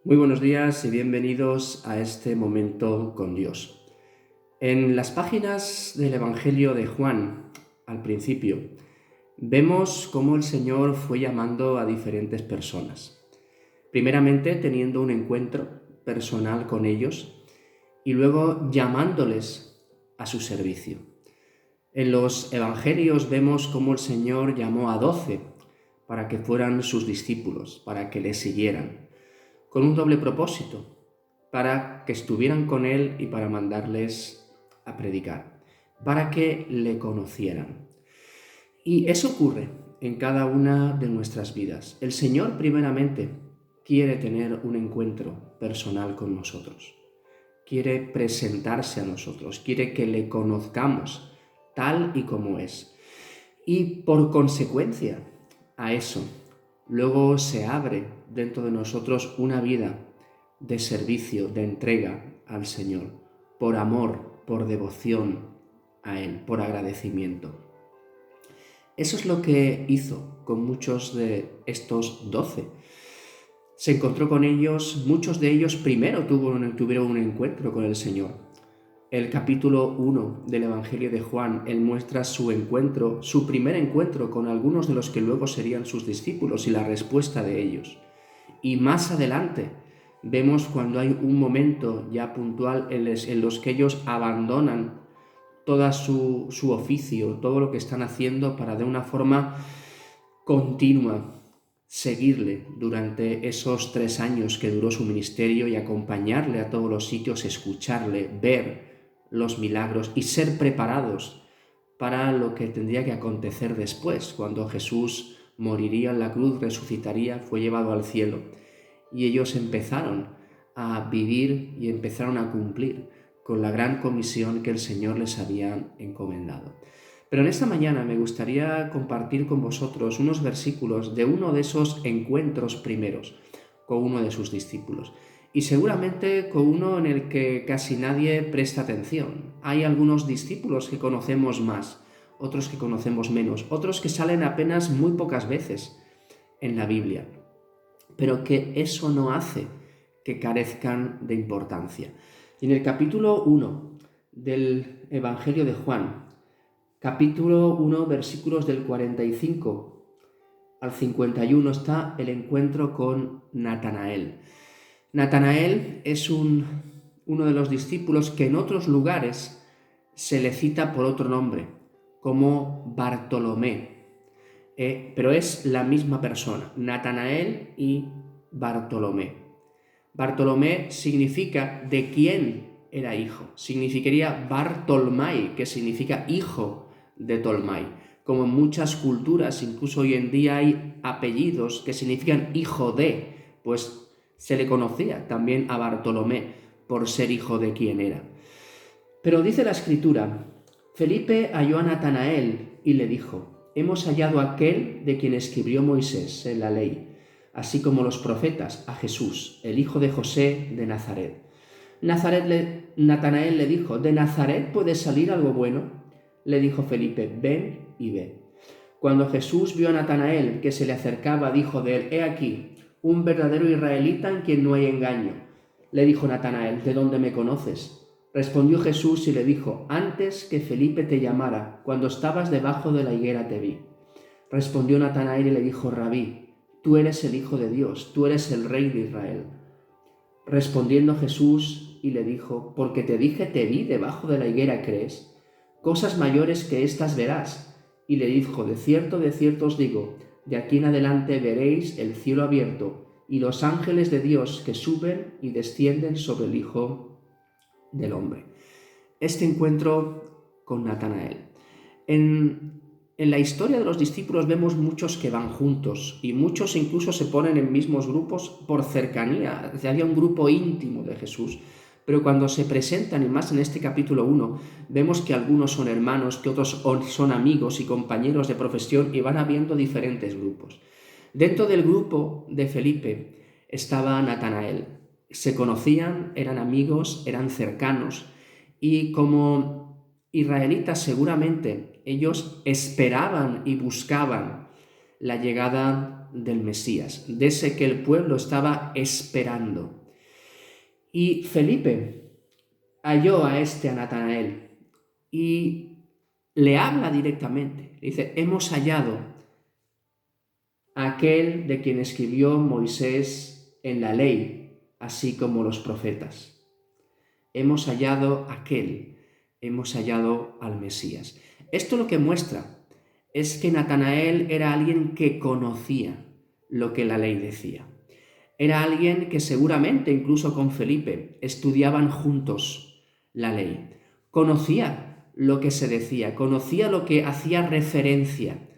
Muy buenos días y bienvenidos a este momento con Dios. En las páginas del Evangelio de Juan, al principio, vemos cómo el Señor fue llamando a diferentes personas. Primeramente teniendo un encuentro personal con ellos y luego llamándoles a su servicio. En los Evangelios vemos cómo el Señor llamó a 12 para que fueran sus discípulos, para que le siguieran, con un doble propósito, para que estuvieran con Él y para mandarles a predicar, para que le conocieran. Y eso ocurre en cada una de nuestras vidas. El Señor primeramente quiere tener un encuentro personal con nosotros, quiere presentarse a nosotros, quiere que le conozcamos tal y como es. Y por consecuencia a eso, luego se abre dentro de nosotros una vida de servicio, de entrega al Señor, por amor, por devoción a Él, por agradecimiento. Eso es lo que hizo con muchos de estos 12. Se encontró con ellos, muchos de ellos primero tuvieron un encuentro con el Señor. El capítulo 1 del Evangelio de Juan, él muestra su encuentro, su primer encuentro con algunos de los que luego serían sus discípulos y la respuesta de ellos. Y más adelante vemos cuando hay un momento ya puntual en los que ellos abandonan todo su oficio, todo lo que están haciendo para de una forma continua seguirle durante esos 3 años que duró su ministerio y acompañarle a todos los sitios, escucharle, ver los milagros y ser preparados para lo que tendría que acontecer después, cuando Jesús moriría en la cruz, resucitaría, fue llevado al cielo. Y ellos empezaron a vivir y empezaron a cumplir con la gran comisión que el Señor les había encomendado. Pero en esta mañana me gustaría compartir con vosotros unos versículos de uno de esos encuentros primeros con uno de sus discípulos. Y seguramente con uno en el que casi nadie presta atención. Hay algunos discípulos que conocemos más, otros que conocemos menos, otros que salen apenas muy pocas veces en la Biblia, pero que eso no hace que carezcan de importancia. Y en el capítulo 1 del Evangelio de Juan, capítulo 1, versículos del 45 al 51, está el encuentro con Natanael. Natanael es uno de los discípulos que en otros lugares se le cita por otro nombre, como Bartolomé, pero es la misma persona, Natanael y Bartolomé. Bartolomé significa de quién era hijo, significaría Bartolmai, que significa hijo de Tolmai. Como en muchas culturas, incluso hoy en día hay apellidos que significan hijo de, pues se le conocía también a Bartolomé por ser hijo de quien era. Pero dice la Escritura, Felipe halló a Natanael y le dijo, hemos hallado a aquel de quien escribió Moisés en la ley, así como los profetas, a Jesús, el hijo de José de Nazaret. Natanael le dijo, ¿de Nazaret puede salir algo bueno? Le dijo Felipe, ven y ve. Cuando Jesús vio a Natanael que se le acercaba, dijo de él, he aquí, un verdadero israelita en quien no hay engaño. Le dijo Natanael, ¿de dónde me conoces? Respondió Jesús y le dijo, antes que Felipe te llamara, cuando estabas debajo de la higuera te vi. Respondió Natanael y le dijo, Rabí, tú eres el Hijo de Dios, tú eres el Rey de Israel. Respondiendo Jesús y le dijo, porque te dije te vi debajo de la higuera, ¿crees? Cosas mayores que estas verás. Y le dijo, de cierto os digo, de aquí en adelante veréis el cielo abierto y los ángeles de Dios que suben y descienden sobre el Hijo del Hombre. Este encuentro con Natanael. En la historia de los discípulos vemos muchos que van juntos y muchos incluso se ponen en mismos grupos por cercanía. Había un grupo íntimo de Jesús. Pero cuando se presentan, y más en este capítulo 1, vemos que algunos son hermanos, que otros son amigos y compañeros de profesión y van habiendo diferentes grupos. Dentro del grupo de Felipe estaba Natanael. Se conocían, eran amigos, eran cercanos y como israelitas seguramente ellos esperaban y buscaban la llegada del Mesías, de ese que el pueblo estaba esperando. Y Felipe halló a Natanael, y le habla directamente. Le dice: hemos hallado a aquel de quien escribió Moisés en la ley, así como los profetas. Hemos hallado al Mesías. Esto lo que muestra es que Natanael era alguien que conocía lo que la ley decía. Era alguien que seguramente, incluso con Felipe, estudiaban juntos la ley. Conocía lo que se decía, conocía lo que hacía referencia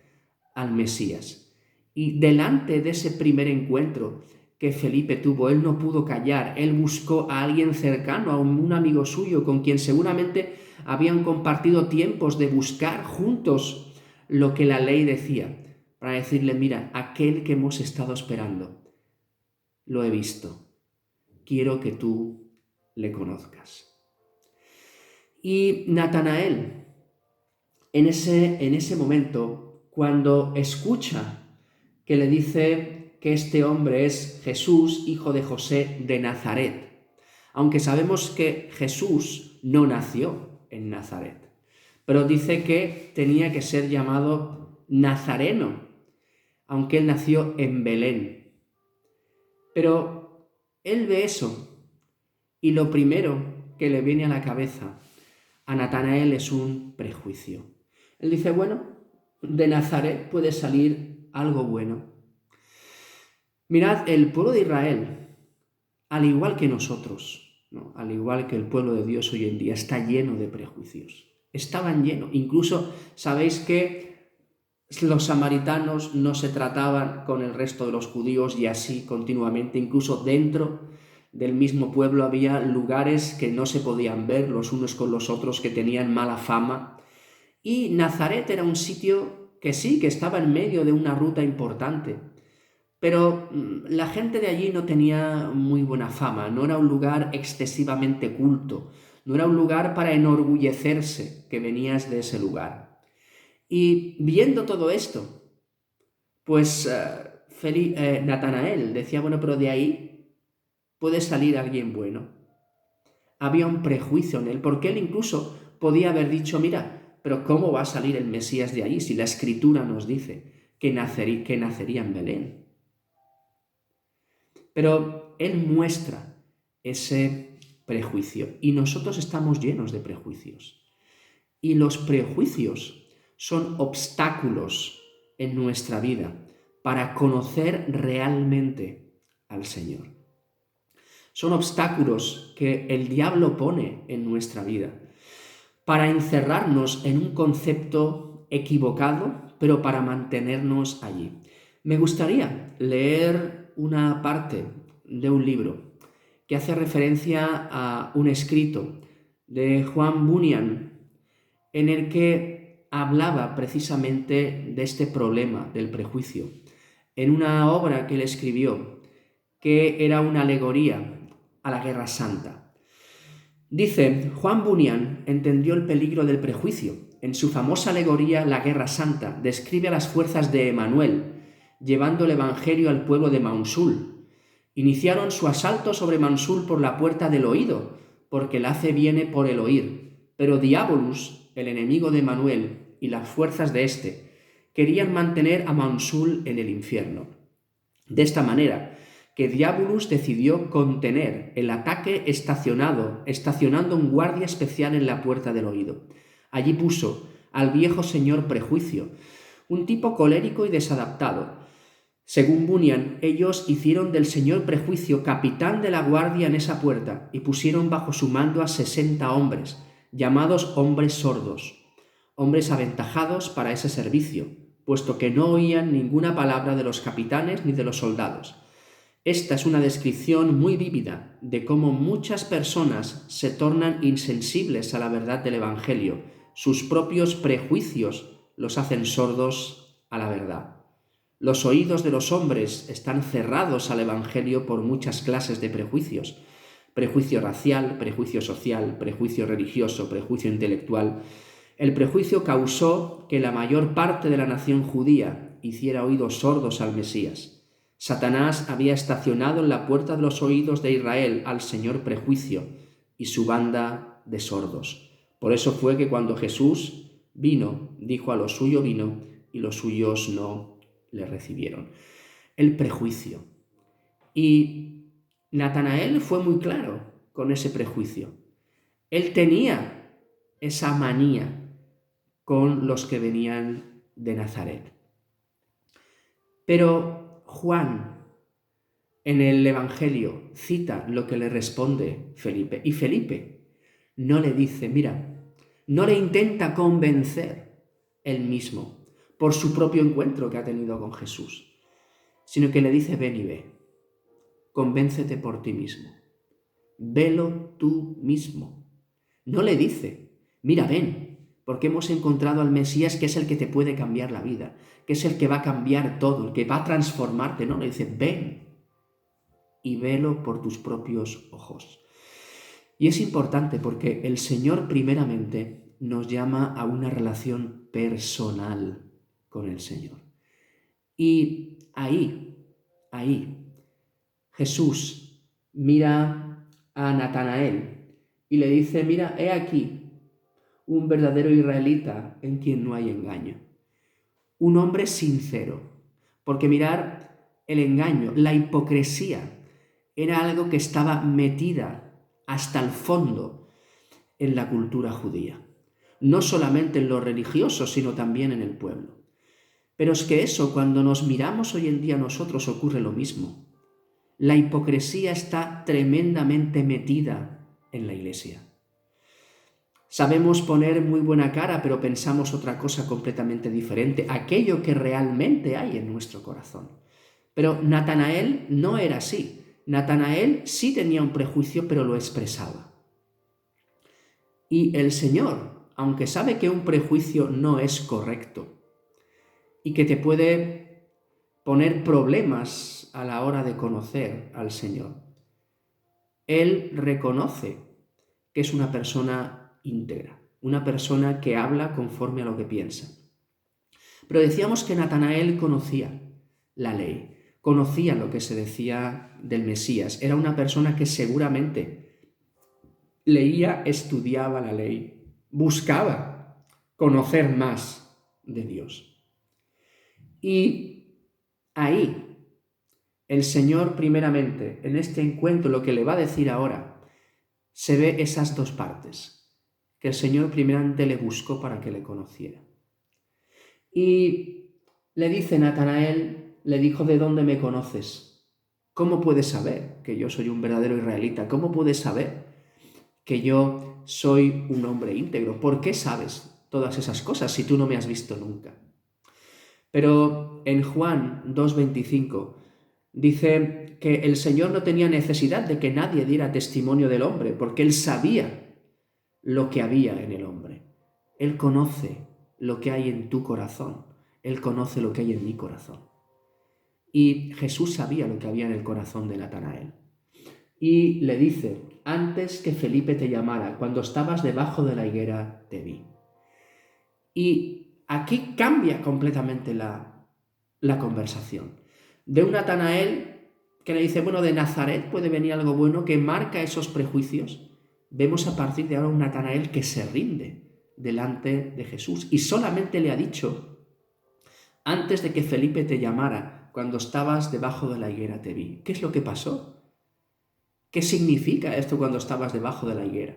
al Mesías. Y delante de ese primer encuentro que Felipe tuvo, él no pudo callar. Él buscó a alguien cercano, a un amigo suyo, con quien seguramente habían compartido tiempos de buscar juntos lo que la ley decía, para decirle: mira, aquel que hemos estado esperando, lo he visto. Quiero que tú le conozcas. Y Natanael, en ese momento, cuando escucha que le dice que este hombre es Jesús, hijo de José de Nazaret, aunque sabemos que Jesús no nació en Nazaret, pero dice que tenía que ser llamado Nazareno, aunque él nació en Belén. Pero él ve eso, y lo primero que le viene a la cabeza a Natanael es un prejuicio. Él dice: bueno, de Nazaret puede salir algo bueno. Mirad, el pueblo de Israel, al igual que nosotros, ¿no?, al igual que el pueblo de Dios hoy en día, está lleno de prejuicios. Estaban llenos. Incluso sabéis que los samaritanos no se trataban con el resto de los judíos, y así continuamente. Incluso dentro del mismo pueblo había lugares que no se podían ver los unos con los otros, que tenían mala fama. Y Nazaret era un sitio que sí, que estaba en medio de una ruta importante, pero la gente de allí no tenía muy buena fama. No era un lugar excesivamente culto, no era un lugar para enorgullecerse que venías de ese lugar. Y viendo todo esto, pues Natanael decía: bueno, pero de ahí puede salir alguien bueno. Había un prejuicio en él, porque él incluso podía haber dicho: mira, pero ¿cómo va a salir el Mesías de ahí si la Escritura nos dice que nacería en Belén? Pero él muestra ese prejuicio, y nosotros estamos llenos de prejuicios. Y los prejuicios son obstáculos en nuestra vida para conocer realmente al Señor. Son obstáculos que el diablo pone en nuestra vida para encerrarnos en un concepto equivocado, pero para mantenernos allí. Me gustaría leer una parte de un libro que hace referencia a un escrito de Juan Bunyan, en el que hablaba precisamente de este problema del prejuicio, en una obra que él escribió, que era una alegoría a la Guerra Santa. Dice: Juan Bunyan entendió el peligro del prejuicio. En su famosa alegoría La Guerra Santa describe a las fuerzas de Emanuel llevando el Evangelio al pueblo de Mansul. Iniciaron su asalto sobre Mansul por la puerta del oído, porque la fe viene por el oír. Pero Diabolus, el enemigo de Emanuel, y las fuerzas de éste querían mantener a Mansul en el infierno. De esta manera, que Diabolus decidió contener el ataque estacionando un guardia especial en la puerta del oído. Allí puso al viejo señor Prejuicio, un tipo colérico y desadaptado. Según Bunyan, ellos hicieron del señor Prejuicio capitán de la guardia en esa puerta y pusieron bajo su mando a 60 hombres, llamados hombres sordos, hombres aventajados para ese servicio, puesto que no oían ninguna palabra de los capitanes ni de los soldados. Esta es una descripción muy vívida de cómo muchas personas se tornan insensibles a la verdad del Evangelio. Sus propios prejuicios los hacen sordos a la verdad. Los oídos de los hombres están cerrados al Evangelio por muchas clases de prejuicios. Prejuicio racial, prejuicio social, prejuicio religioso, prejuicio intelectual. El prejuicio causó que la mayor parte de la nación judía hiciera oídos sordos al Mesías. Satanás había estacionado en la puerta de los oídos de Israel al Señor Prejuicio y su banda de sordos. Por eso fue que cuando Jesús vino, dijo a los suyos vino y los suyos no le recibieron. El prejuicio. Y Natanael fue muy claro con ese prejuicio. Él tenía esa manía con los que venían de Nazaret. Pero Juan, en el Evangelio, cita lo que le responde Felipe. Y Felipe no le dice, mira, no le intenta convencer él mismo por su propio encuentro que ha tenido con Jesús, sino que le dice, ven y ve, convéncete por ti mismo, velo tú mismo. No le dice, mira, ven, porque hemos encontrado al Mesías que es el que te puede cambiar la vida, que es el que va a cambiar todo, el que va a transformarte. No, le dice, ven y velo por tus propios ojos. Y es importante porque el Señor primeramente nos llama a una relación personal con el Señor. Y ahí, Jesús mira a Natanael y le dice, mira, he aquí un verdadero israelita en quien no hay engaño. Un hombre sincero, porque mirar el engaño, la hipocresía, era algo que estaba metida hasta el fondo en la cultura judía. No solamente en los religiosos, sino también en el pueblo. Pero es que eso, cuando nos miramos hoy en día nosotros, ocurre lo mismo. La hipocresía está tremendamente metida en la iglesia. Sabemos poner muy buena cara, pero pensamos otra cosa completamente diferente, aquello que realmente hay en nuestro corazón. Pero Natanael no era así. Natanael sí tenía un prejuicio, pero lo expresaba. Y el Señor, aunque sabe que un prejuicio no es correcto y que te puede poner problemas a la hora de conocer al Señor, Él reconoce que es una persona íntegra, una persona que habla conforme a lo que piensa. Pero decíamos que Natanael conocía la ley, conocía lo que se decía del Mesías, era una persona que seguramente leía, estudiaba la ley, buscaba conocer más de Dios. Y ahí el Señor primeramente, en este encuentro, lo que le va a decir ahora, se ve esas dos partes, que el Señor primeramente le buscó para que le conociera. Y le dice Natanael, le dijo, ¿de dónde me conoces? ¿Cómo puedes saber que yo soy un verdadero israelita? ¿Cómo puedes saber que yo soy un hombre íntegro? ¿Por qué sabes todas esas cosas si tú no me has visto nunca? Pero en Juan 2:25 dice que el Señor no tenía necesidad de que nadie diera testimonio del hombre, porque Él sabía lo que había en el hombre. Él conoce lo que hay en tu corazón. Él conoce lo que hay en mi corazón. Y Jesús sabía lo que había en el corazón de Natanael. Y le dice, antes que Felipe te llamara, cuando estabas debajo de la higuera, te vi. Y aquí cambia completamente la conversación. De un Natanael que le dice, bueno, de Nazaret puede venir algo bueno, que marca esos prejuicios, vemos a partir de ahora un Natanael que se rinde delante de Jesús y solamente le ha dicho, antes de que Felipe te llamara, cuando estabas debajo de la higuera te vi. ¿Qué es lo que pasó? ¿Qué significa esto cuando estabas debajo de la higuera?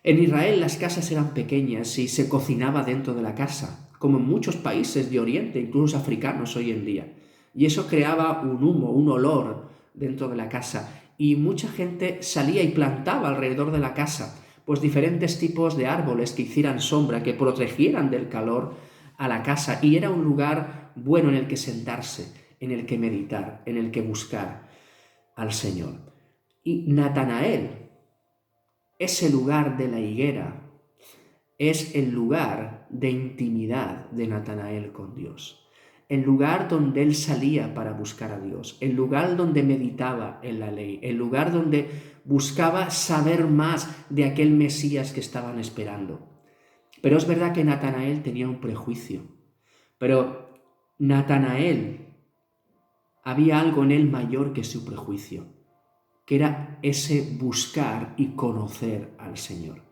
En Israel las casas eran pequeñas y se cocinaba dentro de la casa, como en muchos países de Oriente, incluso africanos hoy en día. Y eso creaba un humo, un olor dentro de la casa. Y mucha gente salía y plantaba alrededor de la casa, pues diferentes tipos de árboles que hicieran sombra, que protegieran del calor a la casa. Y era un lugar bueno en el que sentarse, en el que meditar, en el que buscar al Señor. Y Natanael, ese lugar de la higuera, es el lugar de intimidad de Natanael con Dios. El lugar donde él salía para buscar a Dios, el lugar donde meditaba en la ley, el lugar donde buscaba saber más de aquel Mesías que estaban esperando. Pero es verdad que Natanael tenía un prejuicio, pero Natanael, había algo en él mayor que su prejuicio, que era ese buscar y conocer al Señor.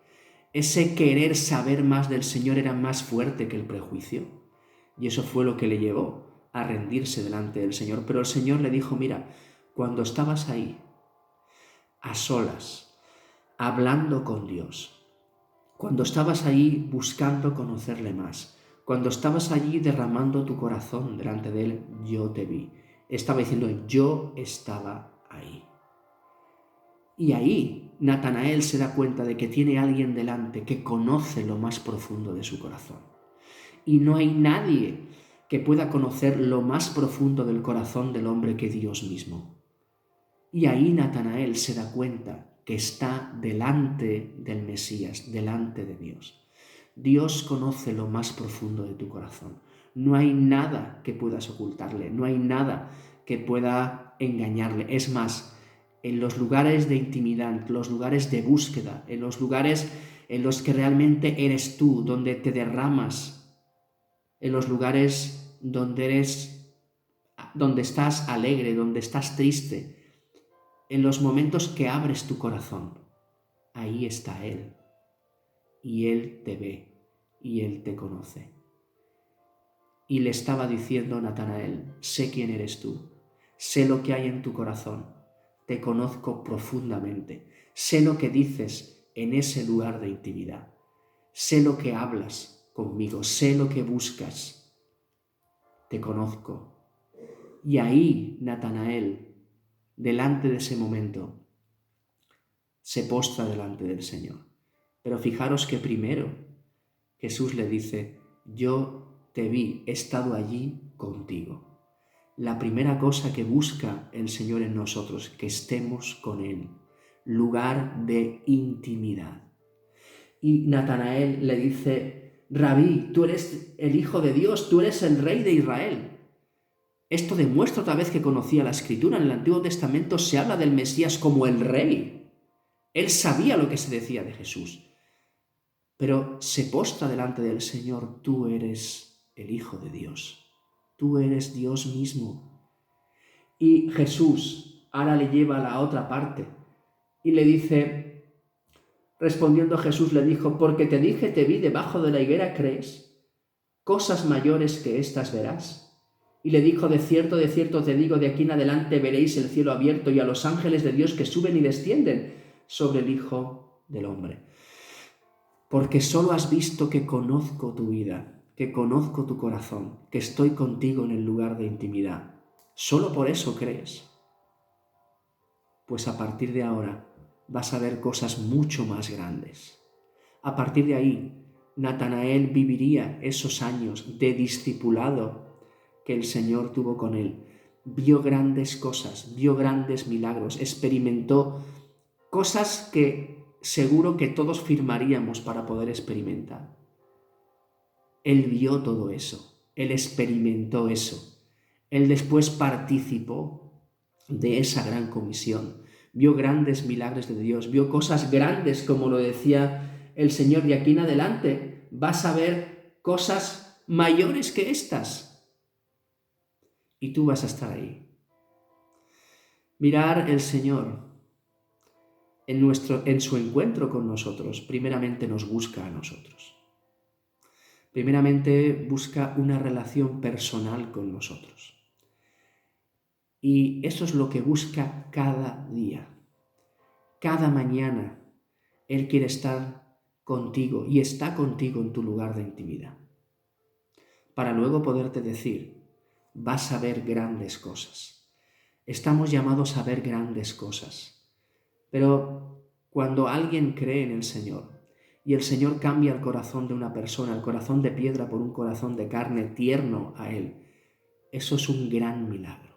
Ese querer saber más del Señor era más fuerte que el prejuicio. Y eso fue lo que le llevó a rendirse delante del Señor. Pero el Señor le dijo, mira, cuando estabas ahí, a solas, hablando con Dios, cuando estabas ahí buscando conocerle más, cuando estabas allí derramando tu corazón delante de Él, yo te vi. Estaba diciendo, yo estaba ahí. Y ahí Natanael se da cuenta de que tiene alguien delante que conoce lo más profundo de su corazón. Y no hay nadie que pueda conocer lo más profundo del corazón del hombre que Dios mismo. Y ahí Natanael se da cuenta que está delante del Mesías, delante de Dios. Dios conoce lo más profundo de tu corazón. No hay nada que puedas ocultarle, no hay nada que pueda engañarle. Es más, en los lugares de intimidad, los lugares de búsqueda, en los lugares en los que realmente eres tú, donde te derramas, en los lugares donde estás alegre, donde estás triste, en los momentos que abres tu corazón, ahí está Él. Y Él te ve y Él te conoce. Y le estaba diciendo a Natanael, sé quién eres tú, sé lo que hay en tu corazón, te conozco profundamente, sé lo que dices en ese lugar de intimidad, sé lo que hablas conmigo, sé lo que buscas, te conozco. Y ahí Natanael, delante de ese momento, se postra delante del Señor. Pero fijaros que primero Jesús le dice, yo te vi, he estado allí contigo. La primera cosa que busca el Señor en nosotros, que estemos con Él, lugar de intimidad. Y Natanael le dice, Rabí, tú eres el Hijo de Dios, tú eres el Rey de Israel. Esto demuestra otra vez que conocía la Escritura. En el Antiguo Testamento se habla del Mesías como el Rey. Él sabía lo que se decía de Jesús. Pero se postra delante del Señor, tú eres el Hijo de Dios, tú eres Dios mismo. Y Jesús ahora le lleva a la otra parte y le dice, respondiendo Jesús le dijo, porque te dije, te vi debajo de la higuera, ¿crees? Cosas mayores que estas verás. Y le dijo, de cierto te digo, de aquí en adelante veréis el cielo abierto y a los ángeles de Dios que suben y descienden sobre el Hijo del Hombre. Porque solo has visto que conozco tu vida, que conozco tu corazón, que estoy contigo en el lugar de intimidad. ¿Solo por eso crees? Pues a partir de ahora vas a ver cosas mucho más grandes. A partir de ahí, Natanael viviría esos años de discipulado que el Señor tuvo con él. Vio grandes cosas, vio grandes milagros, experimentó cosas que seguro que todos firmaríamos para poder experimentar. Él vio todo eso, él experimentó eso, él después participó de esa gran comisión, vio grandes milagros de Dios, vio cosas grandes como lo decía el Señor, de aquí en adelante vas a ver cosas mayores que estas y tú vas a estar ahí. Mirar el Señor en su encuentro con nosotros, primeramente nos busca a nosotros. Primeramente busca una relación personal con nosotros. Y eso es lo que busca cada día. Cada mañana Él quiere estar contigo y está contigo en tu lugar de intimidad. Para luego poderte decir, vas a ver grandes cosas. Estamos llamados a ver grandes cosas. Pero cuando alguien cree en el Señor y el Señor cambia el corazón de una persona, el corazón de piedra por un corazón de carne tierno a Él, eso es un gran milagro.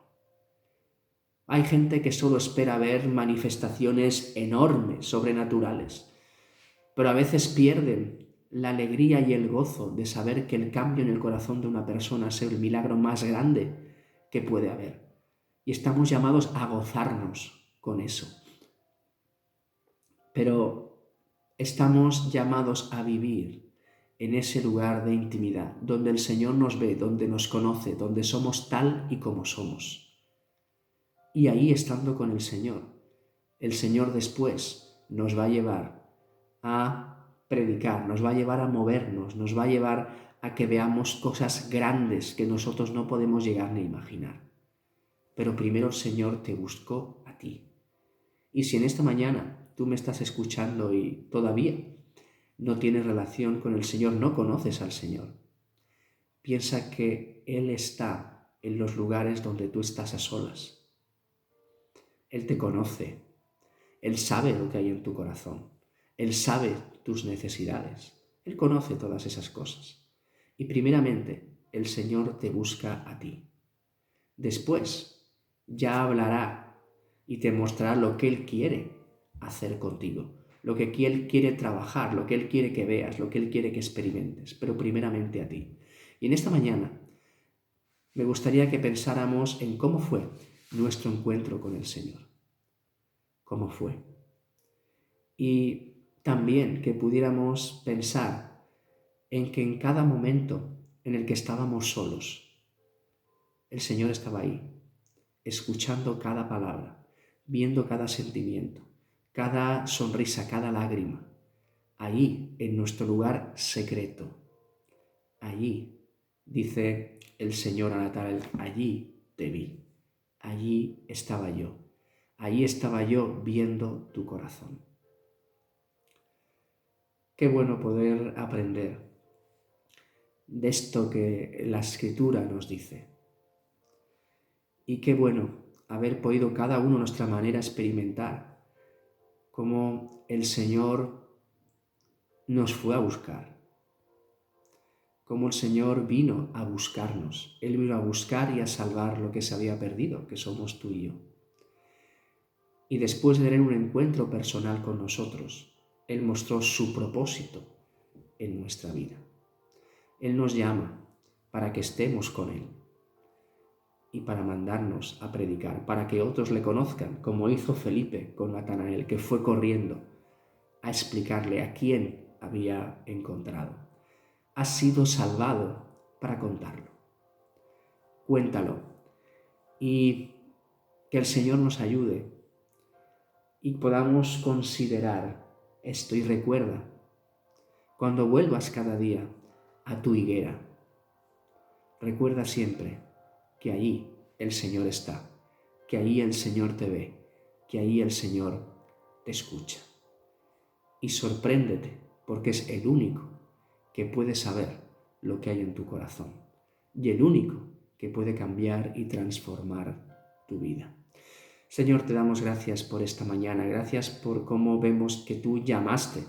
Hay gente que solo espera ver manifestaciones enormes, sobrenaturales, pero a veces pierden la alegría y el gozo de saber que el cambio en el corazón de una persona es el milagro más grande que puede haber. Y estamos llamados a gozarnos con eso. Pero estamos llamados a vivir en ese lugar de intimidad, donde el Señor nos ve, donde nos conoce, donde somos tal y como somos. Y ahí, estando con el Señor después nos va a llevar a predicar, nos va a llevar a movernos, nos va a llevar a que veamos cosas grandes que nosotros no podemos llegar ni a imaginar. Pero primero el Señor te buscó a ti. Y si en esta mañana tú me estás escuchando y todavía no tienes relación con el Señor, no conoces al Señor, piensa que Él está en los lugares donde tú estás a solas. Él te conoce, Él sabe lo que hay en tu corazón, Él sabe tus necesidades, Él conoce todas esas cosas. Y primeramente, el Señor te busca a ti. Después, ya hablará y te mostrará lo que Él quiere hacer contigo, lo que Él quiere trabajar, lo que Él quiere que veas, lo que Él quiere que experimentes, pero primeramente a ti. Y en esta mañana me gustaría que pensáramos en cómo fue nuestro encuentro con el Señor. ¿Cómo fue? Y también que pudiéramos pensar en que en cada momento en el que estábamos solos, el Señor estaba ahí, escuchando cada palabra, viendo cada sentimiento, cada sonrisa, cada lágrima, allí en nuestro lugar secreto. Allí, dice el Señor a Natanael, allí te vi, allí estaba yo viendo tu corazón. Qué bueno poder aprender de esto que la Escritura nos dice. Y qué bueno haber podido cada uno a nuestra manera experimentar cómo el Señor nos fue a buscar, cómo el Señor vino a buscarnos. Él vino a buscar y a salvar lo que se había perdido, que somos tú y yo. Y después de tener un encuentro personal con nosotros, Él mostró su propósito en nuestra vida. Él nos llama para que estemos con Él y para mandarnos a predicar, para que otros le conozcan, como hizo Felipe con Natanael, que fue corriendo a explicarle a quién había encontrado. Has sido salvado para contarlo. Cuéntalo y que el Señor nos ayude y podamos considerar esto. Y recuerda, cuando vuelvas cada día a tu higuera, recuerda siempre que allí el Señor está, que allí el Señor te ve, que allí el Señor te escucha. Y sorpréndete, porque es el único que puede saber lo que hay en tu corazón y el único que puede cambiar y transformar tu vida. Señor, te damos gracias por esta mañana, gracias por cómo vemos que tú llamaste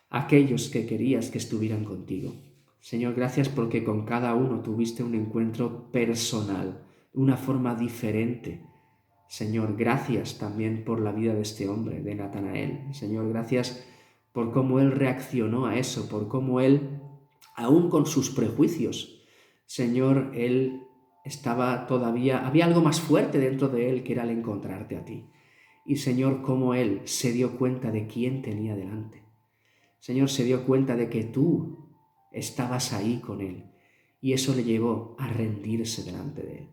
a aquellos que querías que estuvieran contigo. Señor, gracias porque con cada uno tuviste un encuentro personal, una forma diferente. Señor, gracias también por la vida de este hombre, de Natanael. Señor, gracias por cómo él reaccionó a eso, por cómo él, aún con sus prejuicios, Señor, él estaba todavía, había algo más fuerte dentro de él que era el encontrarte a ti. Y Señor, cómo él se dio cuenta de quién tenía delante. Señor, se dio cuenta de que tú estabas ahí con él y eso le llevó a rendirse delante de él.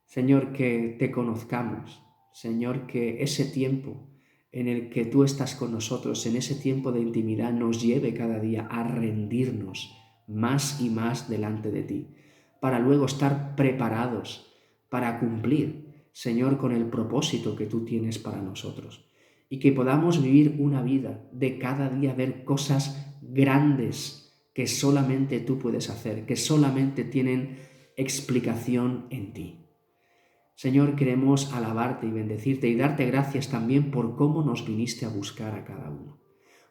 Señor, que te conozcamos. Señor, que ese tiempo en el que tú estás con nosotros, en ese tiempo de intimidad, nos lleve cada día a rendirnos más y más delante de ti, para luego estar preparados para cumplir, Señor, con el propósito que tú tienes para nosotros. Y que podamos vivir una vida de cada día ver cosas grandes que solamente tú puedes hacer, que solamente tienen explicación en ti. Señor, queremos alabarte y bendecirte y darte gracias también por cómo nos viniste a buscar a cada uno,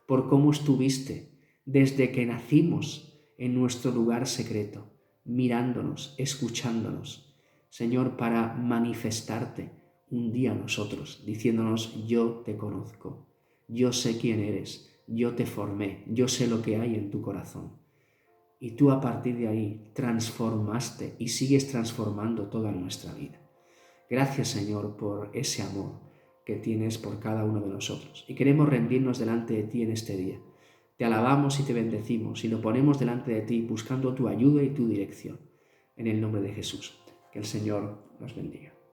por cómo estuviste desde que nacimos en nuestro lugar secreto, mirándonos, escuchándonos, Señor, para manifestarte un día a nosotros, diciéndonos: yo te conozco, yo sé quién eres, yo te formé, yo sé lo que hay en tu corazón. Y tú a partir de ahí transformaste y sigues transformando toda nuestra vida. Gracias, Señor, por ese amor que tienes por cada uno de nosotros. Y queremos rendirnos delante de ti en este día. te alabamos y te bendecimos y lo ponemos delante de ti buscando tu ayuda y tu dirección. En el nombre de Jesús. Que el Señor nos bendiga.